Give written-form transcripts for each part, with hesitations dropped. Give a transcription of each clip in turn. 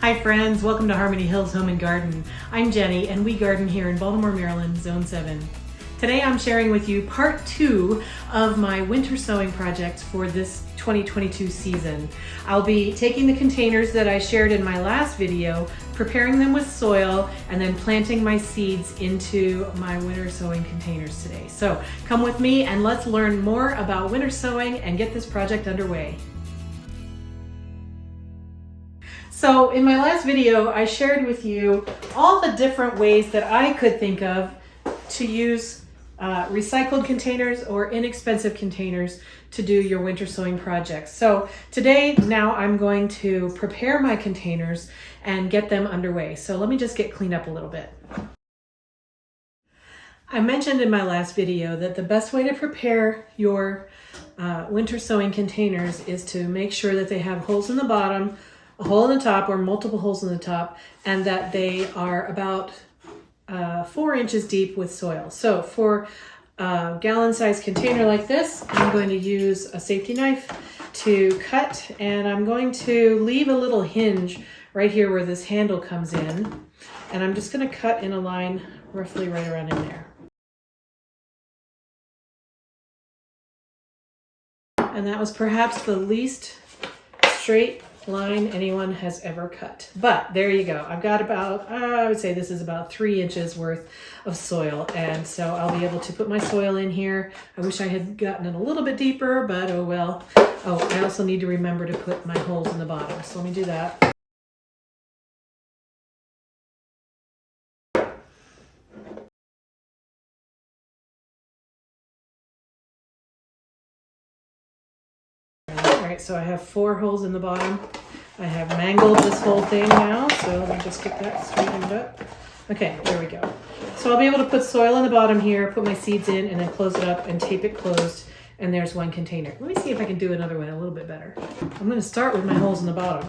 Hi friends, welcome to Harmony Hills Home and Garden. I'm Jenny and we garden here in Baltimore, Maryland, Zone 7. Today I'm sharing with you part 2 of my winter sowing project for this 2022 season. I'll be taking the containers that I shared in my last video, preparing them with soil, and then planting my seeds into my winter sowing containers today. So come with me and let's learn more about winter sowing and get this project underway. So in my last video, I shared with you all the different ways that I could think of to use recycled containers or inexpensive containers to do your winter sowing projects. So today, now I'm going to prepare my containers and get them underway. So let me just get cleaned up a little bit. I mentioned in my last video that the best way to prepare your winter sowing containers is to make sure that they have holes in the bottom, a hole in the top, or multiple holes in the top, and that they are about 4 inches deep with soil. So for a gallon-sized container like this, I'm going to use a safety knife to cut, and I'm going to leave a little hinge right here where this handle comes in, and I'm just going to cut in a line roughly right around in there. And that was perhaps the least straight line anyone has ever cut. But there you go. I've got about, I would say this is about 3 inches worth of soil. And so I'll be able to put my soil in here. I wish I had gotten it a little bit deeper, but oh well. Oh, I also need to remember to put my holes in the bottom. So let me do that. All right, so I have 4 holes in the bottom. I have mangled this whole thing now, so let me just get that straightened up. Okay, there we go. So I'll be able to put soil in the bottom here, put my seeds in, and then close it up and tape it closed, and there's one container. Let me see if I can do another one a little bit better. I'm going to start with my holes in the bottom.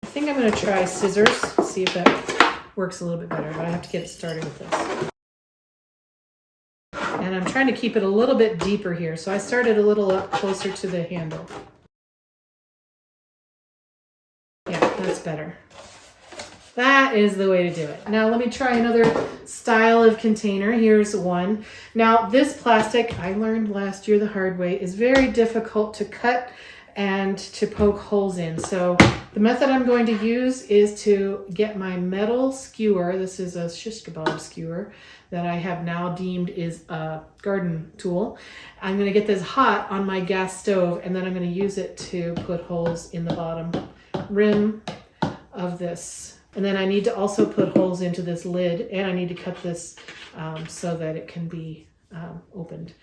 I think I'm going to try scissors, see if that works a little bit better, but I have to get it started with this. And I'm trying to keep it a little bit deeper here. So I started a little up closer to the handle. Yeah, that's better. That is the way to do it. Now let me try another style of container. Here's one. Now this plastic, I learned last year the hard way, is very difficult to cut and to poke holes in. So the method I'm going to use is to get my metal skewer. This is a shish kebab skewer that I have now deemed is a garden tool. I'm going to get this hot on my gas stove, and then I'm going to use it to put holes in the bottom rim of this. And then I need to also put holes into this lid, and I need to cut this so that it can be opened.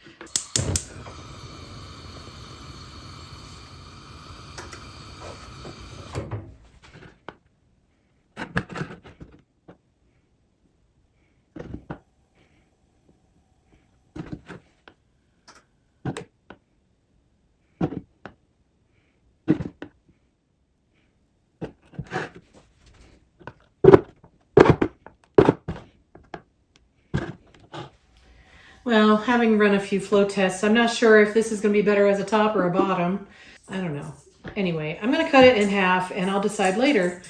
Well, having run a few flow tests, I'm not sure if this is going to be better as a top or a bottom. I don't know. Anyway, I'm going to cut it in half, and I'll decide later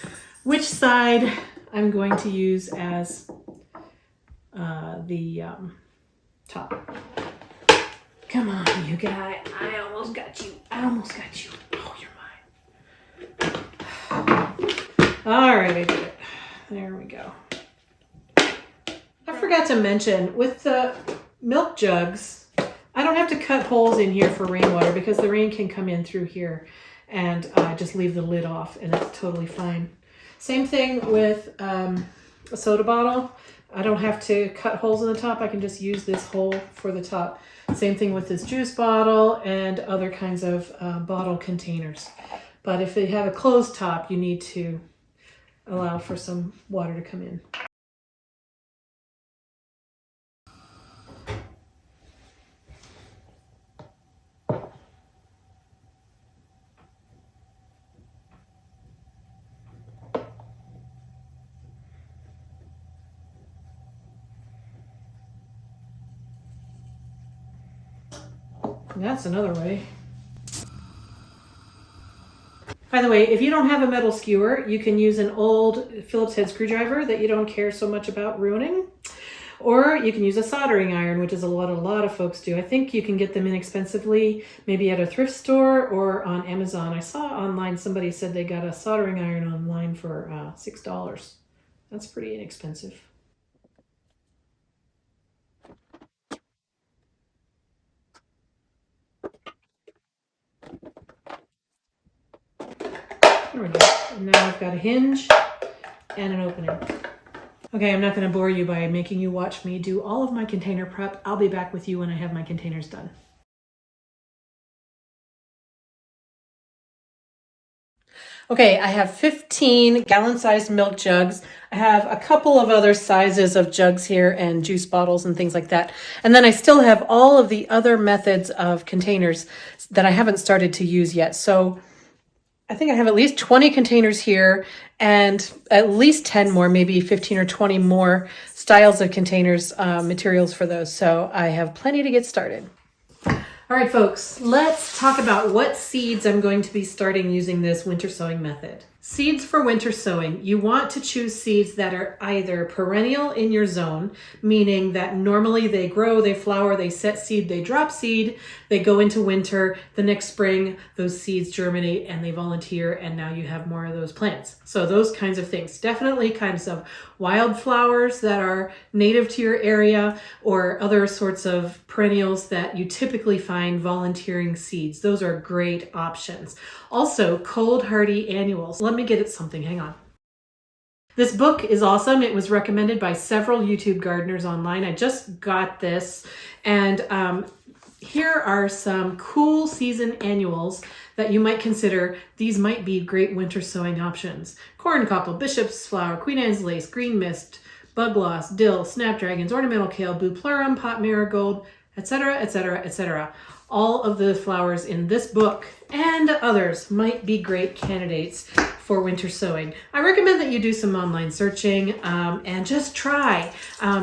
which side I'm going to use as the top. Come on, you guy. I almost got you. I almost got you. Oh, you're mine. All right, I did it. There we go. I forgot to mention, with the milk jugs, I don't have to cut holes in here for rainwater because the rain can come in through here, and I just leave the lid off and it's totally fine. Same thing with a soda bottle. I don't have to cut holes in the top. I can just use this hole for the top. Same thing with this juice bottle and other kinds of bottle containers. But if they have a closed top, you need to allow for some water to come in. That's another way. By the way, if you don't have a metal skewer, you can use an old Phillips head screwdriver that you don't care so much about ruining. Or you can use a soldering iron, which is a lot of folks do. I think you can get them inexpensively, maybe at a thrift store or on Amazon. I saw online somebody said they got a soldering iron online for $6. That's pretty inexpensive. There we go. And now I've got a hinge and an opening. Okay, I'm not going to bore you by making you watch me do all of my container prep. I'll be back with you when I have my containers done. Okay, I have 15 gallon-sized milk jugs. I have a couple of other sizes of jugs here and juice bottles and things like that. And then I still have all of the other methods of containers that I haven't started to use yet. So I think I have at least 20 containers here and at least 10 more, maybe 15 or 20 more styles of containers, materials for those. So I have plenty to get started. All right, folks, let's talk about what seeds I'm going to be starting using this winter sowing method. Seeds for winter sowing, you want to choose seeds that are either perennial in your zone, meaning that normally they grow, they flower, they set seed, they drop seed, they go into winter, the next spring, those seeds germinate and they volunteer, and now you have more of those plants. So those kinds of things, definitely kinds of wildflowers that are native to your area or other sorts of perennials that you typically find volunteering seeds. Those are great options. Also, cold hardy annuals. Let me get at something, hang on. This book is awesome. It was recommended by several YouTube gardeners online. I just got this, and here are some cool season annuals that you might consider. These might be great winter sowing options. Corncockle, bishop's flower, Queen Anne's lace, green mist, bug loss, dill, snapdragons, ornamental kale, bupleurum, pot marigold, etc., etc., etc. All of the flowers in this book and others might be great candidates for winter sowing. I recommend that you do some online searching and just try.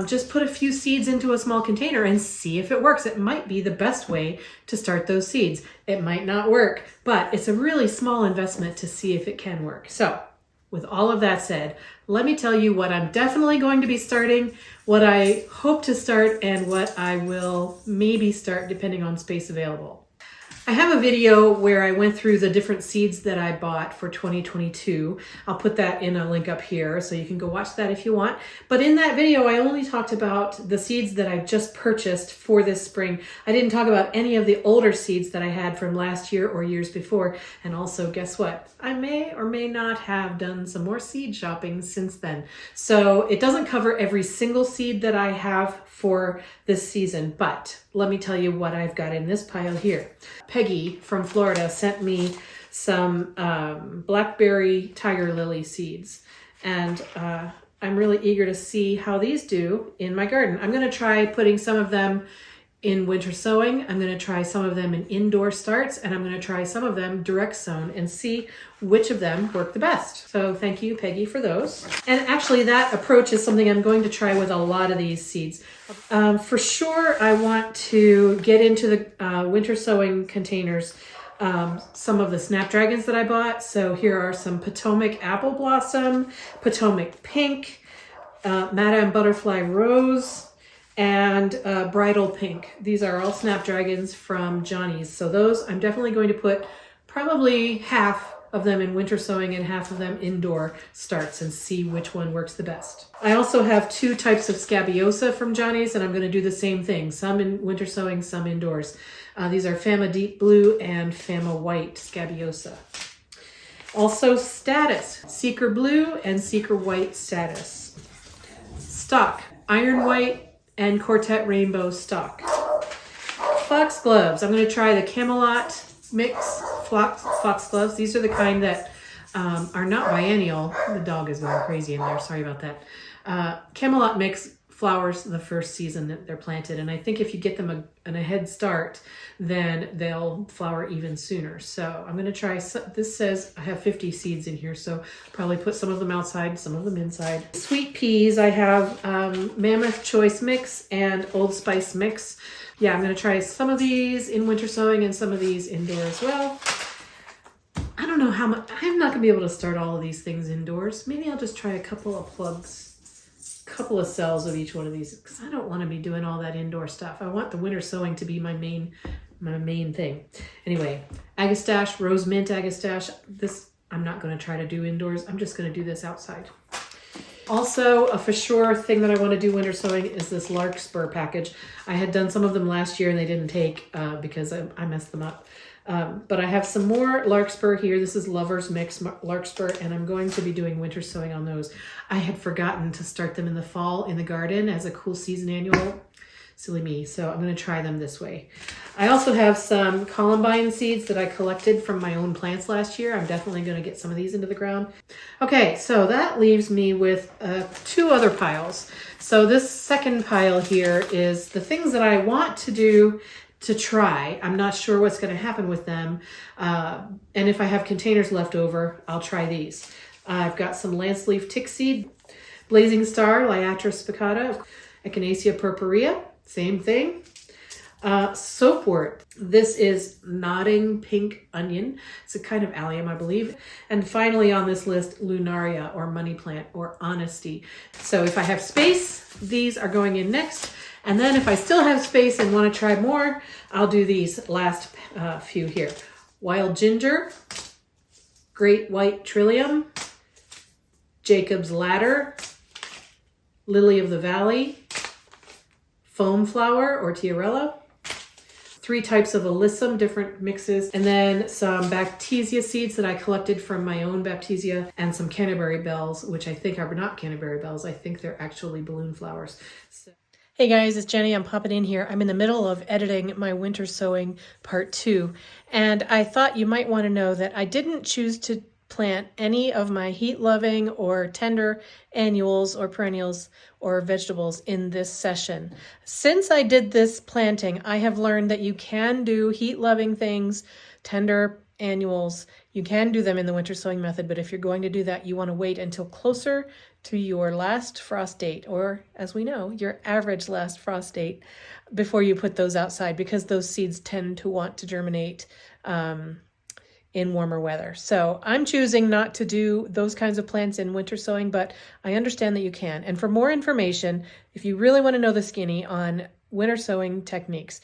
Just put a few seeds into a small container and see if it works. It might be the best way to start those seeds. It might not work, but it's a really small investment to see if it can work. So, with all of that said, let me tell you what I'm definitely going to be starting, what I hope to start, and what I will maybe start depending on space available. I have a video where I went through the different seeds that I bought for 2022. I'll put that in a link up here so you can go watch that if you want. But in that video, I only talked about the seeds that I just purchased for this spring. I didn't talk about any of the older seeds that I had from last year or years before. And also, guess what? I may or may not have done some more seed shopping since then. So it doesn't cover every single seed that I have for this season, but let me tell you what I've got in this pile here. Peggy from Florida sent me some blackberry tiger lily seeds, and I'm really eager to see how these do in my garden. I'm going to try putting some of them in winter sowing. I'm going to try some of them in indoor starts, and I'm going to try some of them direct sown and see which of them work the best. So thank you, Peggy, for those. And actually that approach is something I'm going to try with a lot of these seeds. For sure, I want to get into the winter sowing containers some of the snapdragons that I bought. So here are some Potomac apple blossom, Potomac pink, Madame Butterfly rose, and bridal pink. These are all snapdragons from Johnny's. So those I'm definitely going to put probably half of them in winter sowing and half of them indoor starts and see which one works the best. I also have two types of scabiosa from Johnny's, and I'm going to do the same thing. Some in winter sowing, some indoors. These are Fama Deep Blue and Fama White scabiosa. Also Status, Seeker Blue and Seeker White Status. Stock, Iron White and Quartet Rainbow stock. Foxgloves, I'm going to try the Camelot mix foxgloves. These are the kind that are not biennial. The dog is going crazy in there, sorry about that. Camelot mix flowers the first season that they're planted, and I think if you get them a head start, then they'll flower even sooner. So I'm going to try, this says I have 50 seeds in here, so probably put some of them outside, some of them inside. Sweet peas, I have Mammoth Choice Mix and Old Spice Mix. Yeah, I'm going to try some of these in winter sowing and some of these indoor as well. I don't don't know how much, I'm not gonna be able to start all of these things indoors. Maybe I'll just try a couple of plugs, couple of cells of each one of these, because I don't want to be doing all that indoor stuff. I want the winter sowing to be my main thing. Anyway, agastache, rose mint agastache. This I'm not going to try to do indoors. I'm just going to do this outside. Also, a for sure thing that I want to do winter sowing is this larkspur package. I had done some of them last year and they didn't take because I messed them up. But I have some more larkspur here. This is Lover's Mix larkspur, and I'm going to be doing winter sowing on those. I had forgotten to start them in the fall in the garden as a cool season annual. Silly me. So I'm going to try them this way. I also have some columbine seeds that I collected from my own plants last year. I'm definitely going to get some of these into the ground. Okay, so that leaves me with 2 other piles. So this second pile here is the things that I want to do to try. I'm not sure what's going to happen with them. And if I have containers left over, I'll try these. I've got some lance leaf tick seed, blazing star, Liatra spicata, echinacea purpurea, same thing. Soapwort. This is nodding pink onion. It's a kind of allium, I believe. And finally on this list, lunaria, or money plant, or honesty. So if I have space, these are going in next. And then if I still have space and want to try more, I'll do these last few here. Wild ginger, great white trillium, Jacob's ladder, lily of the valley, foam flower or tiarella, 3 types of alyssum, different mixes, and then some baptisia seeds that I collected from my own baptisia, and some Canterbury bells, which I think are not Canterbury bells. I think they're actually balloon flowers. So. Hey guys, it's Jenny. I'm popping in here. I'm in the middle of editing my winter sowing part 2, and I thought you might want to know that I didn't choose to plant any of my heat-loving or tender annuals or perennials or vegetables in this session. Since I did this planting, I have learned that you can do heat-loving things, tender annuals. You can do them in the winter sowing method, but if you're going to do that, you want to wait until closer to your last frost date, or as we know, your average last frost date, before you put those outside, because those seeds tend to want to germinate in warmer weather. So I'm choosing not to do those kinds of plants in winter sowing, but I understand that you can. And for more information, if you really want to know the skinny on winter sowing techniques,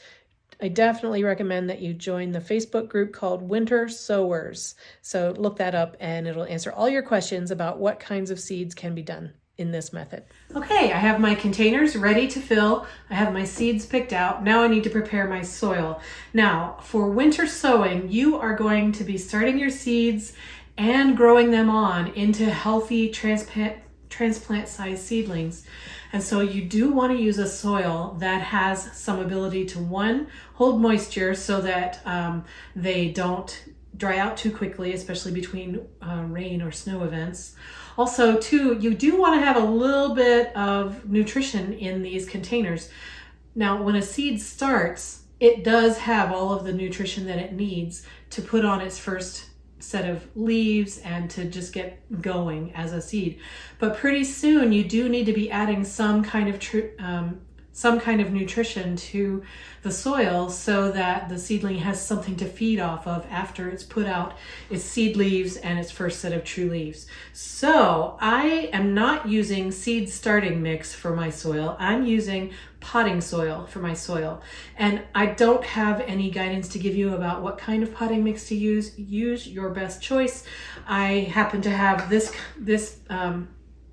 I definitely recommend that you join the Facebook group called Winter Sowers. So look that up and it'll answer all your questions about what kinds of seeds can be done in this method. Okay, I have my containers ready to fill. I have my seeds picked out. Now I need to prepare my soil. Now, for winter sowing, you are going to be starting your seeds and growing them on into healthy transplant-sized seedlings. And so you do want to use a soil that has some ability to, 1, hold moisture so that they don't dry out too quickly, especially between rain or snow events. Also, 2, you do want to have a little bit of nutrition in these containers. Now, when a seed starts, it does have all of the nutrition that it needs to put on its first set of leaves and to just get going as a seed. But pretty soon, you do need to be adding some kind of nutrition to the soil so that the seedling has something to feed off of after it's put out its seed leaves and its first set of true leaves. So I am not using seed starting mix for my soil. I'm using potting soil for my soil. And I don't have any guidance to give you about what kind of potting mix to use. Use your best choice. I happen to have this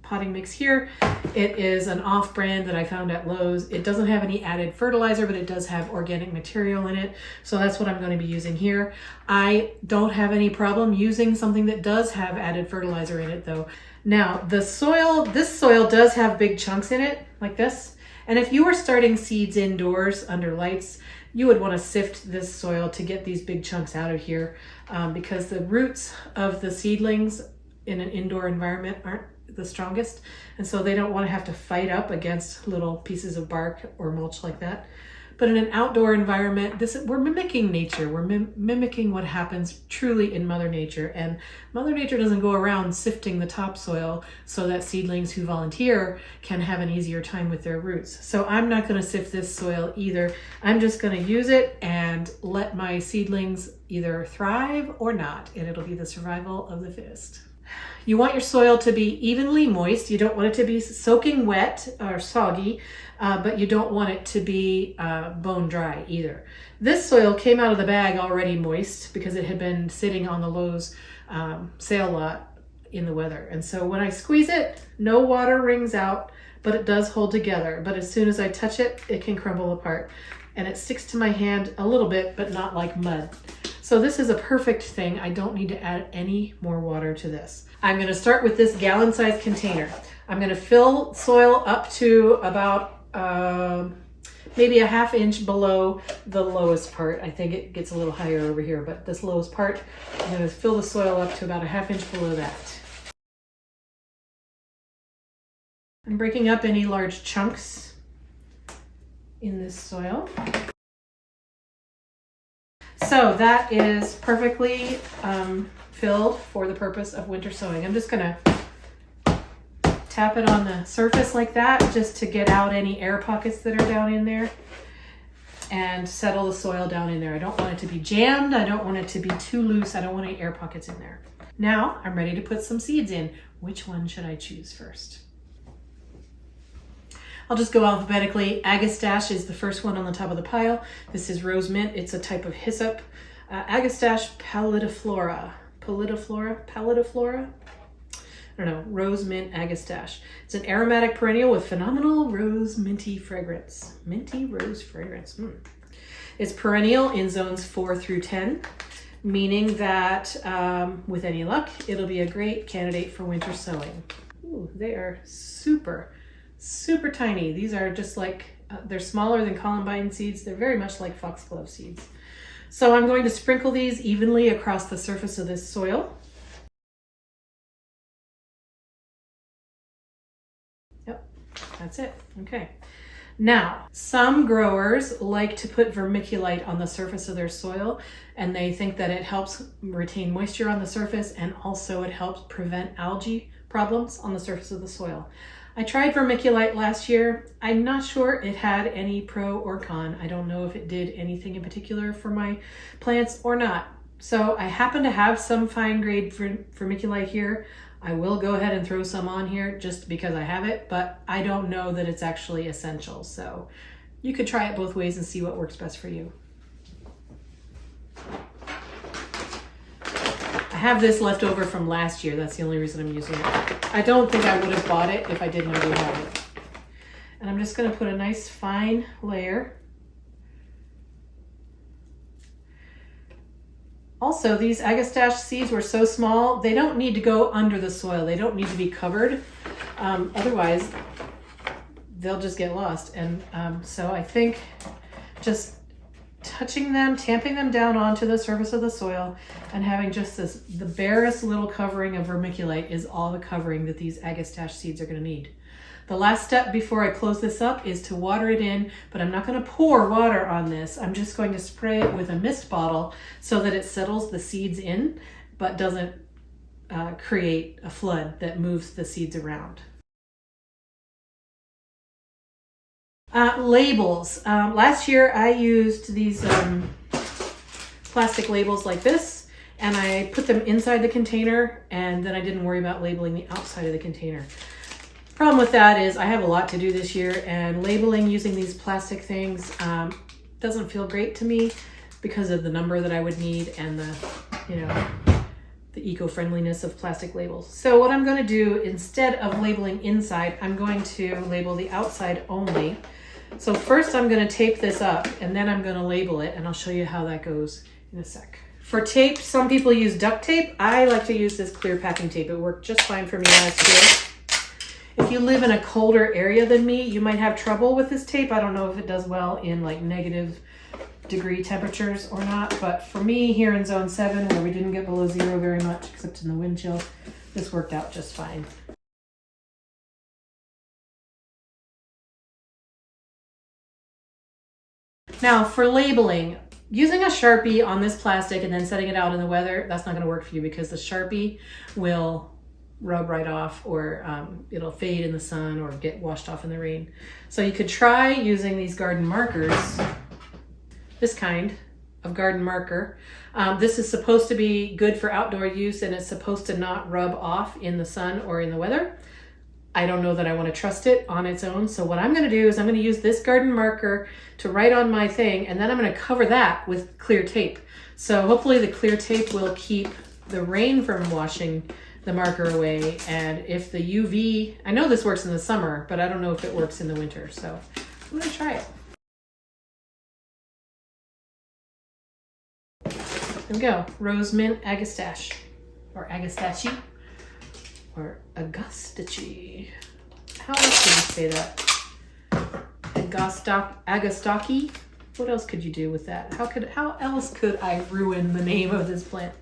potting mix here. It is an off-brand that I found at Lowe's. It doesn't have any added fertilizer, but it does have organic material in it. So that's what I'm going to be using here. I don't have any problem using something that does have added fertilizer in it though. Now the soil, this soil does have big chunks in it like this. And if you were starting seeds indoors under lights, you would want to sift this soil to get these big chunks out of here because the roots of the seedlings in an indoor environment aren't the strongest, and so they don't want to have to fight up against little pieces of bark or mulch like that. But in an outdoor environment, we're mimicking nature. We're mimicking what happens truly in Mother Nature. And Mother Nature doesn't go around sifting the topsoil so that seedlings who volunteer can have an easier time with their roots. So I'm not going to sift this soil either. I'm just going to use it and let my seedlings either thrive or not. And it'll be the survival of the fittest. You want your soil to be evenly moist. You don't want it to be soaking wet or soggy, but you don't want it to be bone dry either. This soil came out of the bag already moist because it had been sitting on the Lowe's sale lot in the weather. And so when I squeeze it, no water wrings out, but it does hold together. But as soon as I touch it, it can crumble apart. And it sticks to my hand a little bit, but not like mud. So this is a perfect thing. I don't need to add any more water to this. I'm going to start with this gallon-sized container. I'm going to fill soil up to about maybe a ½ inch below the lowest part. I think it gets a little higher over here, but this lowest part, I'm going to fill the soil up to about a ½ inch below that. I'm breaking up any large chunks in this soil. So that is perfectly filled for the purpose of winter sowing. I'm just gonna tap it on the surface like that just to get out any air pockets that are down in there and settle the soil down in there. I don't want it to be jammed. I don't want it to be too loose. I don't want any air pockets in there. Now I'm ready to put some seeds in. Which one should I choose first? I'll just go alphabetically. Agastache is the first one on the top of the pile. This is rose mint. It's a type of hyssop. Agastache pallidiflora. Pallidiflora? I don't know. Rose mint agastache. It's an aromatic perennial with phenomenal rose minty fragrance. Minty rose fragrance. It's perennial in zones 4 through 10, meaning that with any luck, it'll be a great candidate for winter sowing. Ooh, they are super tiny. These are just like, they're smaller than columbine seeds. They're very much like foxglove seeds. So I'm going to sprinkle these evenly across the surface of this soil. Yep, that's it. Okay. Now, some growers like to put vermiculite on the surface of their soil, and they think that it helps retain moisture on the surface, and also it helps prevent algae problems on the surface of the soil. I tried vermiculite last year. I'm not sure it had any pro or con. I don't know if it did anything in particular for my plants or not. So I happen to have some fine grade vermiculite here. I will go ahead and throw some on here just because I have it, but I don't know that it's actually essential. So you could try it both ways and see what works best for you. I have this left over from last year. That's the only reason I'm using it. I don't think I would have bought it if I didn't already have it. And I'm just going to put a nice fine layer. Also, these agastache seeds were so small, they don't need to go under the soil. They don't need to be covered. Otherwise, they'll just get lost. And so I think just touching them, tamping them down onto the surface of the soil, and having just the barest little covering of vermiculite is all the covering that these agastache seeds are going to need. The last step before I close this up is to water it in, but I'm not going to pour water on this. I'm just going to spray it with a mist bottle so that it settles the seeds in, but doesn't create a flood that moves the seeds around. Labels. Last year I used these plastic labels like this, and I put them inside the container, and then I didn't worry about labeling the outside of the container. Problem with that is I have a lot to do this year, and labeling using these plastic things doesn't feel great to me because of the number that I would need and the eco-friendliness of plastic labels. So what I'm going to do, instead of labeling inside, I'm going to label the outside only. So first I'm going to tape this up, and then I'm going to label it, and I'll show you how that goes in a sec. For tape, some people use duct tape. I like to use this clear packing tape. It worked just fine for me last year. If you live in a colder area than me, you might have trouble with this tape. I don't know if it does well in like -degree temperatures or not, but for me here in zone 7, where we didn't get below 0 very much except in the wind chill, this worked out just fine. Now for labeling, using a Sharpie on this plastic and then setting it out in the weather, that's not going to work for you because the Sharpie will rub right off, or it'll fade in the sun or get washed off in the rain. So you could try using these garden markers, this kind of garden marker. This is supposed to be good for outdoor use, and it's supposed to not rub off in the sun or in the weather. I don't know that I want to trust it on its own. So what I'm going to do is I'm going to use this garden marker to write on my thing, and then I'm going to cover that with clear tape. So hopefully the clear tape will keep the rain from washing the marker away. And if the UV, I know this works in the summer, but I don't know if it works in the winter. So I'm going to try it. There we go. Rose Mint Agastache, or Agastache, or Agastache. How else could you say that? Agastaki? What else could you do with that? How else could I ruin the name of this plant?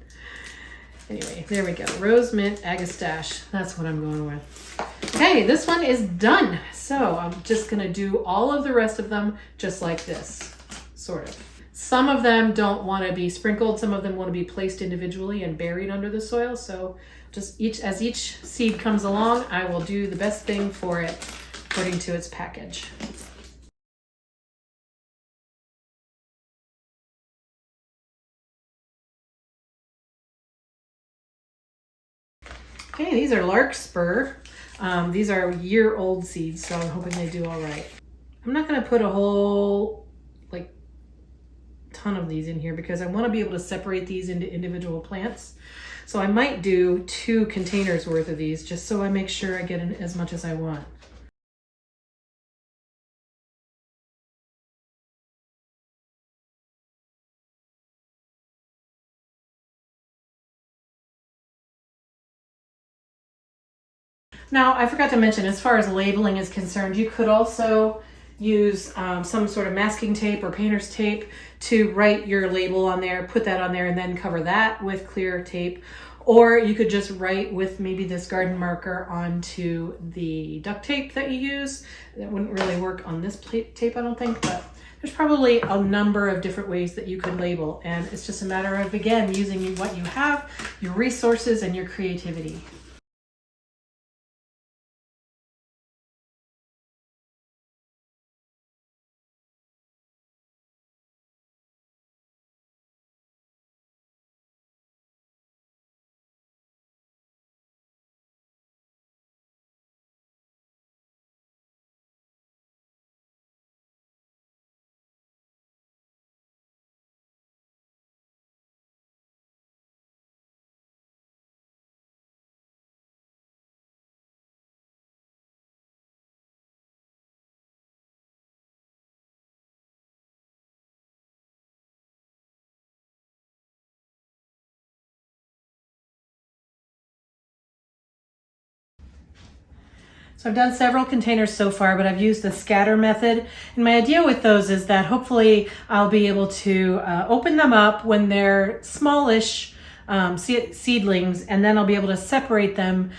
Anyway, there we go. Rose Mint Agastache. That's what I'm going with. Okay, this one is done. So I'm just going to do all of the rest of them just like this, sort of. Some of them don't want to be sprinkled. Some of them want to be placed individually and buried under the soil. So just as each seed comes along, I will do the best thing for it according to its package. Okay, these are larkspur. These are year-old seeds, so I'm hoping they do all right. I'm not going to put a whole ton of these in here because I want to be able to separate these into individual plants. So I might do 2 containers worth of these just so I make sure I get in as much as I want. Now, I forgot to mention, as far as labeling is concerned, you could also use some sort of masking tape or painter's tape to write your label on there, put that on there, and then cover that with clear tape. Or you could just write with maybe this garden marker onto the duct tape that you use. That wouldn't really work on this tape, I don't think, but there's probably a number of different ways that you could label. And it's just a matter of, again, using what you have, your resources, and your creativity. So I've done several containers so far, but I've used the scatter method. And my idea with those is that hopefully I'll be able to open them up when they're smallish seedlings, and then I'll be able to separate them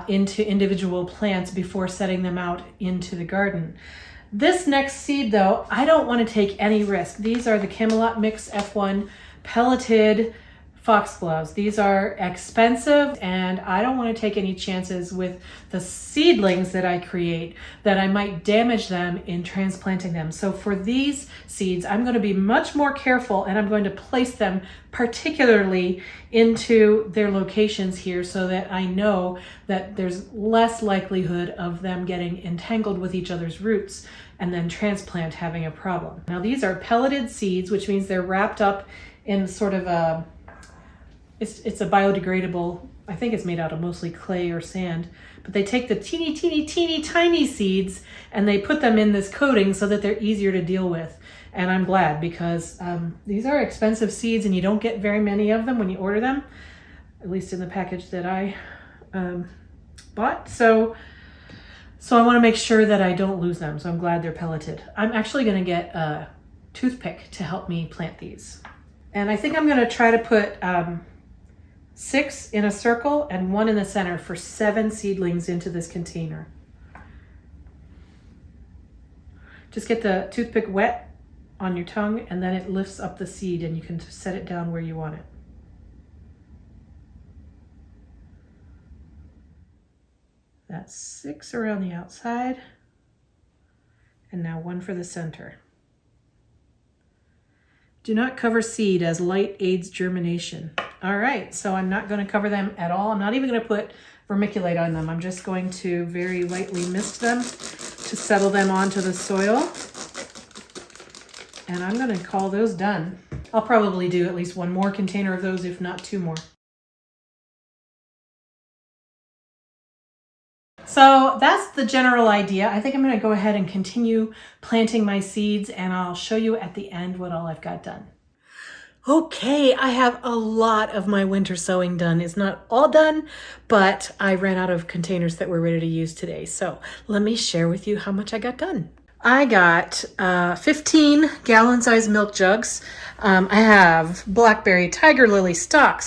into individual plants before setting them out into the garden. This next seed though, I don't want to take any risk. These are the Camelot Mix F1 pelleted foxgloves. These are expensive, and I don't want to take any chances with the seedlings that I create that I might damage them in transplanting them. So for these seeds, I'm going to be much more careful, and I'm going to place them particularly into their locations here so that I know that there's less likelihood of them getting entangled with each other's roots and then transplant having a problem. Now these are pelleted seeds, which means they're wrapped up in sort of a It's a biodegradable, I think it's made out of mostly clay or sand, but they take the teeny, teeny, teeny, tiny seeds and they put them in this coating so that they're easier to deal with. And I'm glad, because these are expensive seeds and you don't get very many of them when you order them, at least in the package that I bought. So I want to make sure that I don't lose them. So I'm glad they're pelleted. I'm actually going to get a toothpick to help me plant these. And I think I'm going to try to put 6 in a circle and 1 in the center for 7 seedlings into this container. Just get the toothpick wet on your tongue, and then it lifts up the seed and you can set it down where you want it. That's 6 around the outside, and now 1 for the center. Do not cover seed as light aids germination. All right, so I'm not going to cover them at all. I'm not even going to put vermiculite on them. I'm just going to very lightly mist them to settle them onto the soil. And I'm going to call those done. I'll probably do at least 1 more container of those, if not 2 more. So that's the general idea. I think I'm going to go ahead and continue planting my seeds, and I'll show you at the end what all I've got done. Okay, I have a lot of my winter sowing done. It's not all done, but I ran out of containers that were ready to use today. So let me share with you how much I got done. I got 15 gallon-sized milk jugs. I have blackberry, tiger lily, stock,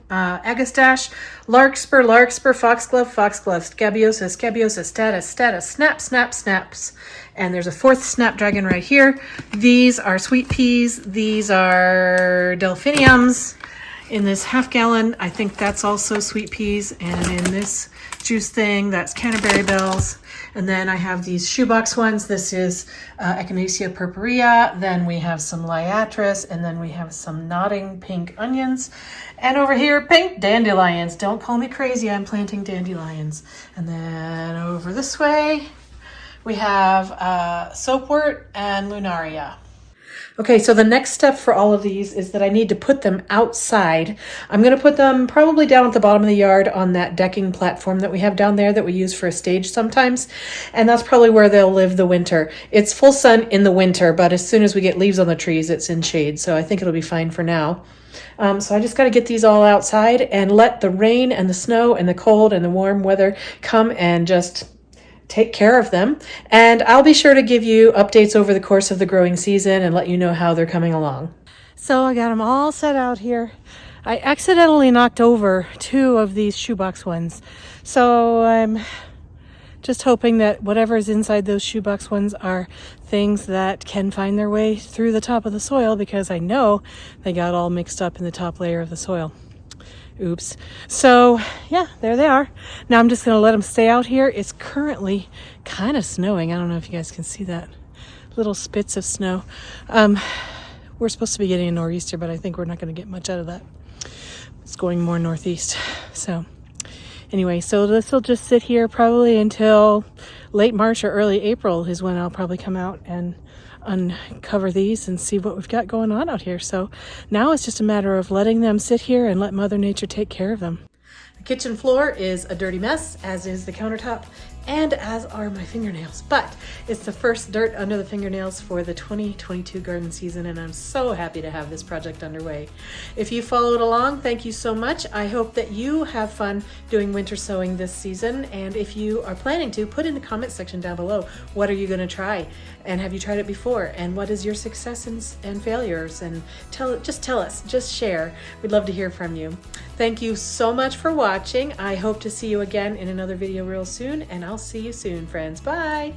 agastache, larkspur, foxglove, scabiosa, status, snaps. And there's a 4th snapdragon right here. These are sweet peas. These are delphiniums. In this half gallon, I think that's also sweet peas. And in this juice thing, that's Canterbury bells. And then I have these shoebox ones. This is Echinacea purpurea. Then we have some liatris, and then we have some nodding pink onions. And over here, pink dandelions. Don't call me crazy, I'm planting dandelions. And then over this way, we have soapwort and lunaria. Okay, so the next step for all of these is that I need to put them outside. I'm going to put them probably down at the bottom of the yard on that decking platform that we have down there that we use for a stage sometimes. And that's probably where they'll live the winter. It's full sun in the winter, but as soon as we get leaves on the trees, it's in shade. So I think it'll be fine for now. So I just got to get these all outside and let the rain and the snow and the cold and the warm weather come and just take care of them. And I'll be sure to give you updates over the course of the growing season and let you know how they're coming along. So I got them all set out here. I accidentally knocked over 2 of these shoebox ones. So I'm just hoping that whatever is inside those shoebox ones are things that can find their way through the top of the soil, because I know they got all mixed up in the top layer of the soil. Oops. So yeah, there they are. Now I'm just going to let them stay out here. It's currently kind of snowing. I don't know if you guys can see that. Little spits of snow. We're supposed to be getting a nor'easter, but I think we're not going to get much out of that. It's going more northeast. So anyway, so this will just sit here probably until late March or early April is when I'll probably come out and uncover these and see what we've got going on out here. So now it's just a matter of letting them sit here and let Mother Nature take care of them. The kitchen floor is a dirty mess, as is the countertop, and as are my fingernails. But it's the first dirt under the fingernails for the 2022 garden season, and I'm so happy to have this project underway. If you followed along, thank you so much. I hope that you have fun doing winter sowing this season, and if you are planning to, put in the comment section down below, what are you going to try? And have you tried it before? And what is your success and failures? And just tell us, just share. We'd love to hear from you. Thank you so much for watching. I hope to see you again in another video real soon, and I'll see you soon, friends. Bye.